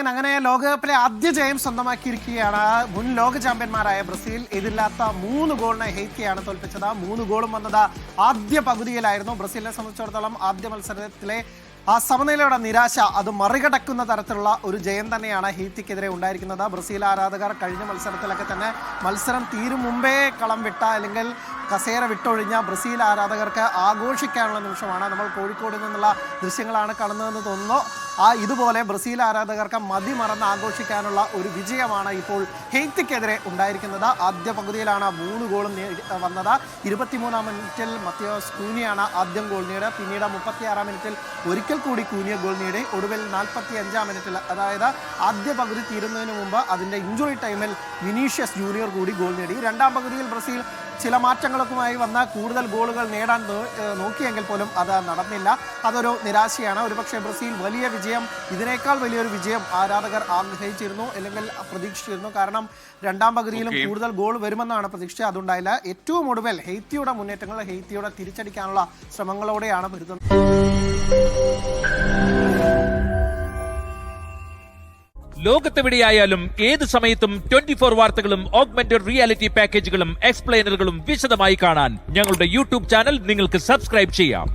Spain അങ്ങനെ ലോകകപ്പിലെ ആദ്യ ജയം സ്വന്തമാക്കിയിരിക്കുകയാണ്. മുൻ ലോക ചാമ്പ്യന്മാരായ ബ്രസീൽ എതിരില്ലാത്ത 3 ഗോളിന് ഹെയ്ത്തിയാണ് തോൽപ്പിച്ചത്. 3 ഗോളും വന്നത് ആദ്യ പകുതിയിലായിരുന്നു. ബ്രസീലിനെ സംബന്ധിച്ചിടത്തോളം ആദ്യ മത്സരത്തിലെ ആ സമനിലയുടെ നിരാശ അത് മറികടക്കുന്ന തരത്തിലുള്ള ഒരു ജയം തന്നെയാണ് ഹെയ്ത്തിക്കെതിരെ ഉണ്ടായിരിക്കുന്നത്. ബ്രസീൽ ആരാധകർ കഴിഞ്ഞ മത്സരത്തിലൊക്കെ തന്നെ മത്സരം തീരും മുമ്പേ കളം വിട്ട അല്ലെങ്കിൽ കസേര വിട്ടൊഴിഞ്ഞ ബ്രസീൽ ആരാധകർക്ക് ആഘോഷിക്കാനുള്ള നിമിഷമാണ്. നമ്മൾ കോഴിക്കോട് നിന്നുള്ള ദൃശ്യങ്ങളാണ് കാണുന്നതെന്ന് തോന്നുന്നു. ഇതുപോലെ ബ്രസീൽ ആരാധകർക്ക് മതിമറന്ന് ആഘോഷിക്കാനുള്ള ഒരു വിജയമാണ് ഇപ്പോൾ ഹെയ്ത്തിക്കെതിരെ ഉണ്ടായിരിക്കുന്നത്. ആദ്യ പകുതിയിലാണ് 3 ഗോളും വന്നത്. 23-ാം മിനിറ്റിൽ മത്തിയോസ് കൂനിയാണ് ആദ്യം ഗോൾ നേടിയത്. പിന്നീട് 36-ാം മിനിറ്റിൽ ഒരിക്കൽ കൂടി കൂനിയ ഗോൾ നേടി. ഒടുവിൽ 45-ാം മിനിറ്റിൽ, അതായത് ആദ്യ പകുതി തീരുന്നതിന് മുമ്പ് അതിൻ്റെ ഇഞ്ചുറി ടൈമിൽ വിനീഷ്യസ് ജൂനിയർ കൂടി ഗോൾ നേടി. രണ്ടാം പകുതിയിൽ ബ്രസീൽ ചില മാറ്റങ്ങൾക്കുമായി വന്ന കൂടുതൽ ഗോളുകൾ നേടാൻ നോക്കിയെങ്കിൽ പോലും അത് നടന്നില്ല. അതൊരു നിരാശയാണ്. ഒരുപക്ഷെ ബ്രസീൽ വലിയ വിജയം, ഇതിനേക്കാൾ വലിയൊരു വിജയം ആരാധകർ ആഗ്രഹിച്ചിരുന്നു അല്ലെങ്കിൽ പ്രതീക്ഷിച്ചിരുന്നു. കാരണം രണ്ടാം പകുതിയിലും കൂടുതൽ ഗോൾ വരുമെന്നാണ് പ്രതീക്ഷിച്ചത്. അതുണ്ടായില്ല. ഏറ്റവും ഒടുവിൽ ഹെയ്ത്തിയുടെ മുന്നേറ്റങ്ങൾ, ഹെയ്ത്തിയുടെ തിരിച്ചടിക്കാനുള്ള ശ്രമങ്ങളോടെയാണ് വരുന്നത്. ലോകത്തെവിടെയായാലും ഏത് സമയത്തും 24 വാർത്തകളും ഓഗ്മെന്റഡ് റിയാലിറ്റി പാക്കേജുകളും എക്സ്പ്ലെയിനറുകളും വിശദമായി കാണാൻ ഞങ്ങളുടെ യൂട്യൂബ് ചാനൽ നിങ്ങൾക്ക് സബ്സ്ക്രൈബ് ചെയ്യാം.